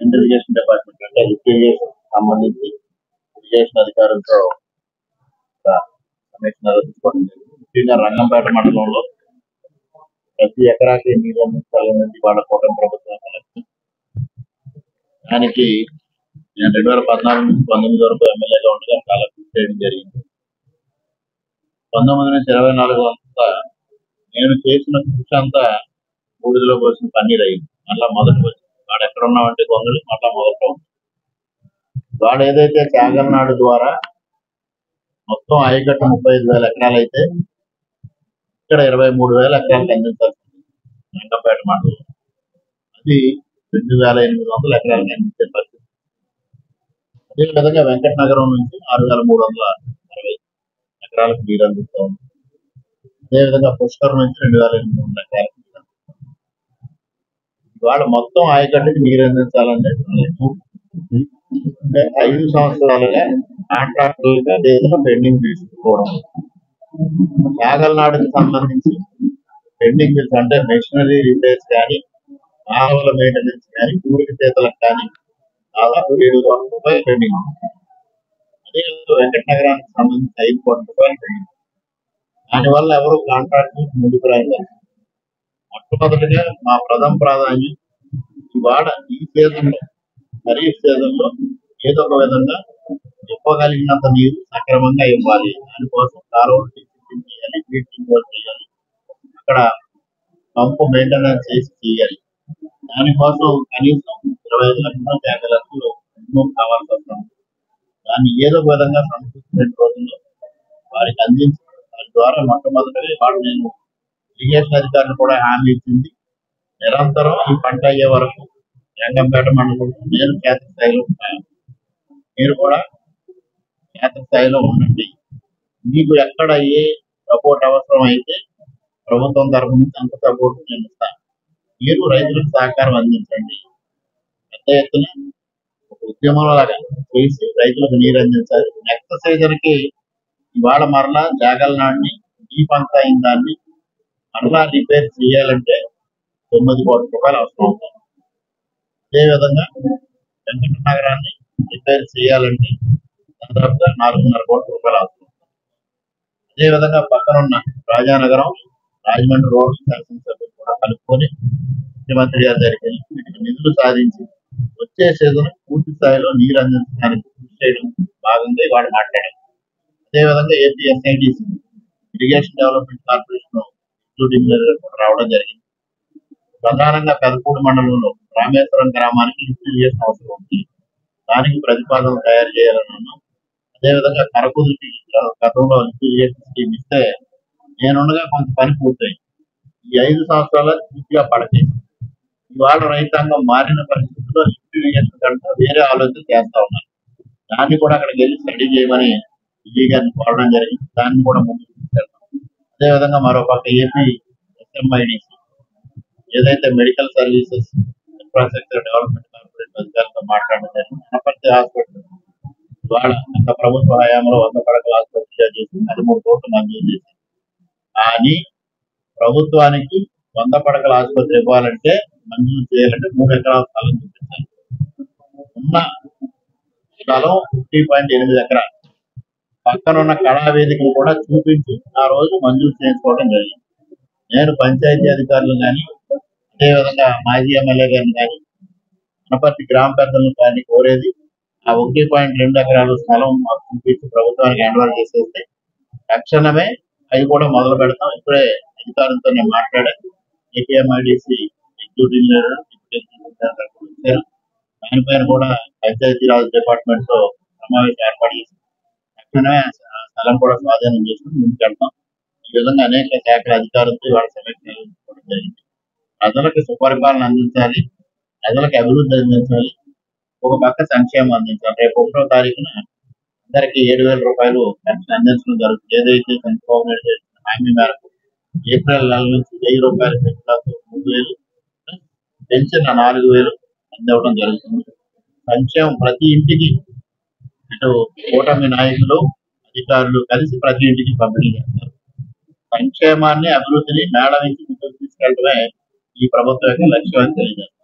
Irrigation department అంటే irrigation సంబంధించి irrigation అధికారులతో ఒక సమీక్ష నిర్వహించుకోవడం జరిగింది. ముఖ్యంగా రంగంపేట మండలంలో ప్రతి ఎకరాకి నీరు అందించాలనేది వాళ్ళ కూటమి ప్రభుత్వం లక్ష్యం. దానికి నేను 2014 నుంచి 19 వరకు ఎమ్మెల్యేగా ఉండగా చాలా కృషి చేయడం జరిగింది. 19 నుంచి 24 అంతా నేను చేసిన కృషి అంతా బూడిదలో పోసిన పన్నీర్ అయింది. మళ్ళా మొదటి వచ్చింది. వాడు ఎక్కడ ఉన్నామంటే గొంగళి మళ్ళా మొదట వాడు ఏదైతే చాగల్నాడు ద్వారా మొత్తం ఆయకట్టు 35,000 ఎకరాలు అయితే ఇక్కడ 23,000 ఎకరాలకు అందించాల్సింది రంగంపేట మండలం. అది 2,800 ఎకరాలకు అందించే పరిస్థితి. అదేవిధంగా వెంకటనగరం నుంచి 6,360 ఎకరాలకు నీరు అందిస్తూ ఉంది. అదేవిధంగా పుష్కరం నుంచి 2,800 ఎకరాలకు నీరు అందిస్తాం. ఇవాళ మొత్తం ఆయకట్టుకి నీరు అందించాలంటే 5 సంవత్సరాలుగా కాంట్రాక్టర్లుగా ఏదైనా పెండింగ్ తీసుకోవడం. చాగల్నాడుకి సంబంధించి పెండింగ్ బిల్స్ అంటే మెషినరీ రిపేర్స్ కానీ, మానవుల మెయింటెనెన్స్ కానీ, కూలికి చేతలకు కానీ దాదాపు 7 కోట్ల రూపాయలు పెండింగ్. అదే వెంకటనగరానికి సంబంధించి 5 కోట్ల రూపాయలు పెండింగ్. దానివల్ల ఎవరు కాంట్రాక్ట్ ముందుకు రాయాలి. మొట్టమొదటిగా మా ప్రథమ ప్రాధాన్యం ఇవాళ ఈ సీజన్ లో ఖరీఫ్ సీజన్ లో ఏదో ఒక విధంగా ఇవ్వగలిగినంత నీరు సక్రమంగా ఇవ్వాలి. దానికోసం కాలువలు చేయాలి, బ్లీచింగ్ వర్క్ చేయాలి, అక్కడ పంపు మెయింటెనెన్స్ చేసి చేయాలి. దానికోసం కనీసం 25 లక్షలు 50 లక్షలు మినిమం కావాల్సి వస్తుంది. దాన్ని ఏదో ఒక విధంగా సమకూర్చిన రోజుల్లో వారికి అందించి దాని ద్వారా మొట్టమొదటిగా వాడు నేను ఇరిగేషన్ అధికారులు కూడా హామీ ఇచ్చింది. నిరంతరం ఈ పంట అయ్యే వరకు రంగంపేట మండలంలో నేను క్షేత్రస్థాయిలో ఉంటాను. మీరు కూడా క్షేత్రస్థాయిలో ఉండండి. మీకు ఎక్కడ ఏ సపోర్ట్ అవసరం అయితే ప్రభుత్వం తరఫు నుంచి అంత సపోర్ట్ నేను ఇస్తాను. మీరు రైతులకు సహకారం అందించండి. పెద్ద ఎత్తున ఒక ఉద్యమం లాగా చేసి రైతులకు నీరు అందించాలి. నెక్స్ట్ సీజన్ కి ఇవాళ మరలా జాగల్నాడిని ఈ పంట అయిన దాన్ని మరలా రిపేర్ చేయాలంటే 9 కోట్ల రూపాయలు అవసరం అవుతుంది. అదేవిధంగా వెంకటనగరాన్ని రిపేర్ చేయాలంటే దాదాపుగా 4.5 కోట్ల రూపాయలు అవసరం. అదేవిధంగా పక్కనున్న రాజానగరం, రాజమండ్రి రోడ్డు శాసనసభ్యులు కూడా కలుపుకొని ముఖ్యమంత్రి గారి దగ్గరికి వీటికి నిధులు సాధించి వచ్చే సీజన్ పూర్తి స్థాయిలో నీరు అందించడానికి కృషి చేయడం భాగంగా ఇవాళ మాట్లాడారు. అదేవిధంగా AP SIDC irrigation development corporation including కూడా రావడం జరిగింది. ప్రధానంగా పెదపూడి మండలంలో రామేశ్వరం గ్రామానికి లిఫ్ట్ ఇరిగేషన్ అవసరం ఉంది. దానికి ప్రతిపాదన తయారు చేయాలని అన్నాం. అదేవిధంగా కరకుదుకి గతంలో లిఫ్ట్ ఇరిగేషన్ స్కీమ్ ఇస్తే నేనుండగా కొంత పని పూర్తయింది. ఈ 5 సంవత్సరాల పూర్తిగా పడకేసి ఇవాళ రైతాంగం మారిన పరిస్థితుల్లో లిఫ్ట్ ఇరిగేషన్ కంటే వేరే ఆలోచన చేస్తా ఉన్నారు. దాన్ని కూడా అక్కడికి వెళ్ళి స్టడీ చేయమని విజయ్ గారిని కోరడం జరిగింది. దాన్ని కూడా ముందుకు తీసుకెళ్తాం. అదేవిధంగా మరోపక్క ఏపీ ఎస్ఎంఐడిసి ఏదైతే medical services infrastructure development corporation అధికారులతో మాట్లాడడం జరిగింది. అనపర్తి హాస్పిటల్ ఇవాళ గత ప్రభుత్వ హయాంలో 100 పడకల ఆసుపత్రిగా చేసి 13 కోట్లు మంజూరు చేసింది. కానీ ప్రభుత్వానికి 100 పడకల ఆసుపత్రి ఇవ్వాలంటే మంజూరు చేయాలంటే 3 ఎకరాల స్థలం చూపించాలి. ఉన్న స్థలం 1.8 ఎకరాలు. పక్కనున్న కళావేదికను కూడా చూపించి ఆ రోజు మంజూరు చేయించుకోవడం జరిగింది. నేను పంచాయతీ అధికారులు కానీ, అదేవిధంగా మాజీ ఎమ్మెల్యే గారిని కానీ, అనపర్తి గ్రామ పెద్దలను కానీ కోరేది ఆ 1.2 ఎకరాల స్థలం మాకు చూపించి ప్రభుత్వానికి హ్యాండ్ ఓవర్ చేసేస్తే తక్షణమే అవి కూడా మొదలు పెడతాం. ఇప్పుడే అధికారులతో నేను మాట్లాడాను. ఏపీఎంఐడిసి ఎగ్జిక్యూటివ్ ఇంజనీర్ వచ్చారు. దానిపైన కూడా పంచాయతీరాజ్ డిపార్ట్మెంట్ తో సమావేశం ఏర్పాటు చేసి తక్షణమే ఆ స్థలం కూడా స్వాధీనం చేసుకుని ముందుకెళ్తాం. ఈ విధంగా అనేక శాఖల అధికారులతో వాళ్ళ సమీక్ష నిర్వహించుకోవడం జరిగింది. ప్రజలకు సుపరిపాలన అందించాలి, ప్రజలకు అభివృద్ధి అందించాలి, ఒక పక్క సంక్షేమం అందించాలి. రేపు 1వ తారీఖున అందరికి 7,000 రూపాయలు పెన్షన్ అందించడం జరుగుతుంది. ఏదైతే చంద్రబాబు నాయుడు చేసిన హామీ మేరకు ఏప్రిల్ నెల నుంచి 1,000 రూపాయలు పెన్షన్ 3,000 పెన్షన్ 4,000 అందివ్వడం జరుగుతుంది. సంక్షేమం ప్రతి ఇంటికి ఇటు కూటమి నాయకులు అధికారులు కలిసి ప్రతి ఇంటికి పంపిణీ చేస్తారు. సంక్షేమాన్ని అభివృద్ధిని మేళవించి ముందుకు తీసుకెళ్లడమే ఈ ప్రభుత్వం యొక్క లక్ష్యం అని తెలియజేస్తారు.